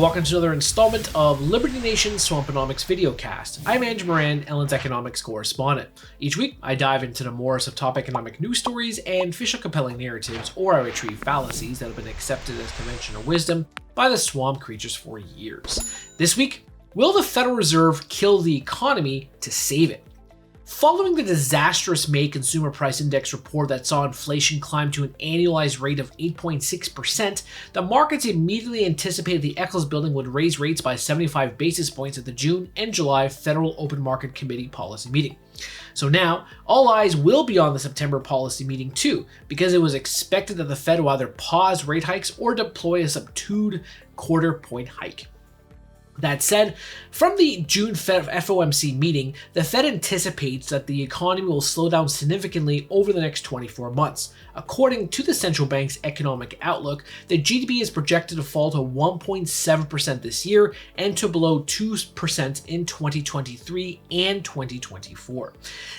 welcome to another installment of Liberty Nation's Swamponomics videocast. I'm Andrew Moran, Ellen's economics correspondent. Each week, I dive into the morass of top economic news stories and fish out compelling narratives, or I retrieve fallacies that have been accepted as conventional wisdom by the swamp creatures for years. This week, will the Federal Reserve kill the economy to save it? Following the disastrous May Consumer Price Index report that saw inflation climb to an annualized rate of 8.6%, the markets immediately anticipated the Eccles Building would raise rates by 75 basis points at the June and July Federal Open Market Committee policy meeting. So now, all eyes will be on the September policy meeting too, because it was expected that the Fed will either pause rate hikes or deploy a subdued quarter-point hike. That said, from the June FOMC meeting, the Fed anticipates that the economy will slow down significantly over the next 24 months. According to the central bank's economic outlook, the GDP is projected to fall to 1.7% this year and to below 2% in 2023 and 2024.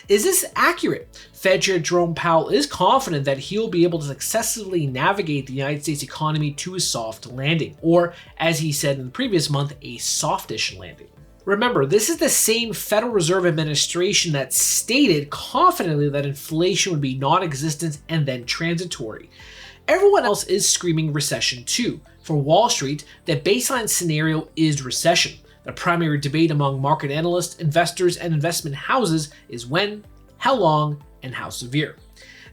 Is this accurate? Fed Chair Jerome Powell is confident that he'll be able to successfully navigate the United States economy to a soft landing, or as he said in the previous month, a softish landing. Remember, this is the same Federal Reserve Administration that stated confidently that inflation would be non-existent and then transitory. Everyone else is screaming recession too. For Wall Street, the baseline scenario is recession. The primary debate among market analysts, investors, and investment houses is when, how long, and how severe.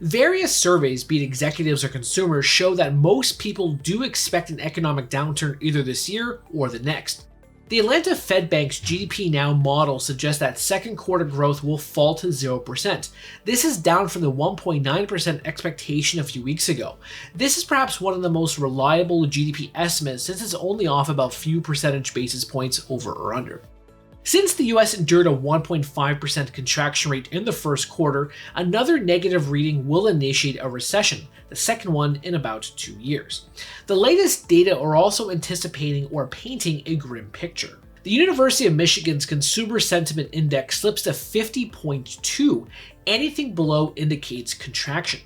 Various surveys, be it executives or consumers, show that most people do expect an economic downturn either this year or the next. The Atlanta Fed Bank's GDP Now model suggests that second quarter growth will fall to 0%. This is down from the 1.9% expectation a few weeks ago. This is perhaps one of the most reliable GDP estimates since it's only off about few percentage basis points over or under. Since the US endured a 1.5% contraction rate in the first quarter, another negative reading will initiate a recession, the second one in about 2 years. The latest data are also anticipating or painting a grim picture. The University of Michigan's Consumer Sentiment Index slips to 50.2. Anything below indicates contraction.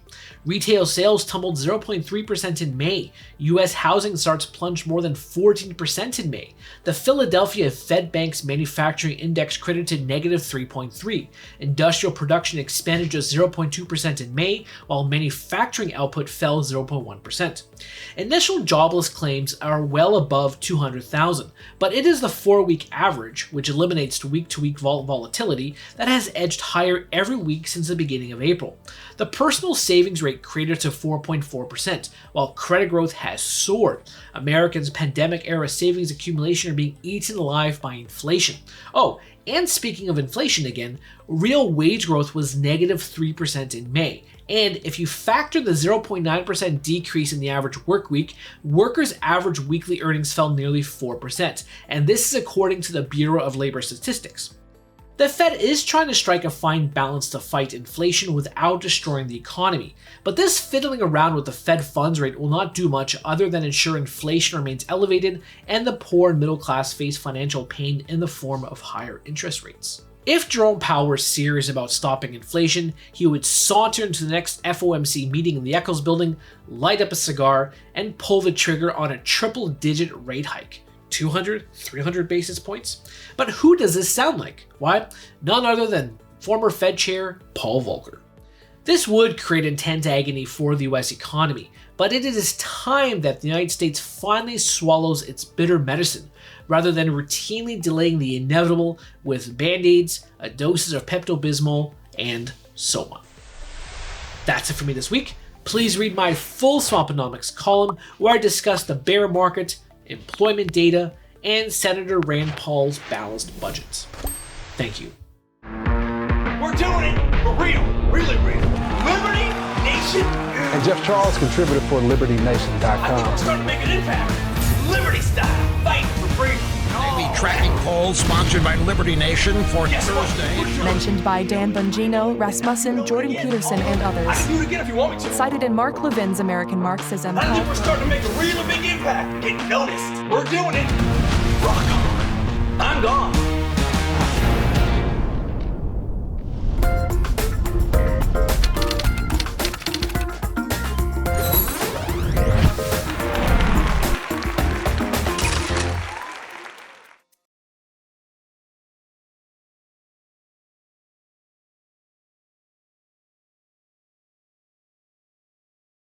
Retail sales tumbled 0.3% in May. U.S. housing starts plunged more than 14% in May. The Philadelphia Fed Bank's Manufacturing Index credited negative 3.3. Industrial production expanded just 0.2% in May, while manufacturing output fell 0.1%. Initial jobless claims are well above 200,000, but it is the 4-week average, which eliminates week-to-week volatility, that has edged higher every week since the beginning of April. The personal savings rate cratered to 4.4%, while credit growth has soared. Americans' pandemic-era savings accumulation are being eaten alive by inflation. Oh, and speaking of inflation again, real wage growth was negative 3% in May. And if you factor the 0.9% decrease in the average work week, workers' average weekly earnings fell nearly 4%, and this is according to the Bureau of Labor Statistics. The Fed is trying to strike a fine balance to fight inflation without destroying the economy, but this fiddling around with the Fed funds rate will not do much other than ensure inflation remains elevated and the poor and middle class face financial pain in the form of higher interest rates. If Jerome Powell were serious about stopping inflation, he would saunter into the next FOMC meeting in the Eccles Building, light up a cigar, and pull the trigger on a triple-digit rate hike. 200, 300 basis points? But who does this sound like? Why, none other than former Fed Chair Paul Volcker. This would create intense agony for the US economy, but it is time that the United States finally swallows its bitter medicine, rather than routinely delaying the inevitable with band-aids, doses of Pepto-Bismol, and so on. That's it for me this week. Please read my full Swamponomics column where I discuss the bear market, employment data, and Senator Rand Paul's balanced budgets. Thank you. We're doing it for real, really real. Liberty Nation. And Jeff Charles, contributor for LibertyNation.com. I think we're starting to make an impact. Liberty style, fight for freedom. The tracking poll sponsored by Liberty Nation for Thursday. Mentioned by Dan Bongino, Rasmussen, Jordan Peterson, and I others. can do it again if you want me to. Cited in Mark Levin's American Marxism. I think we're starting to make a really big impact. Get noticed. We're doing it. Rock on. I'm gone.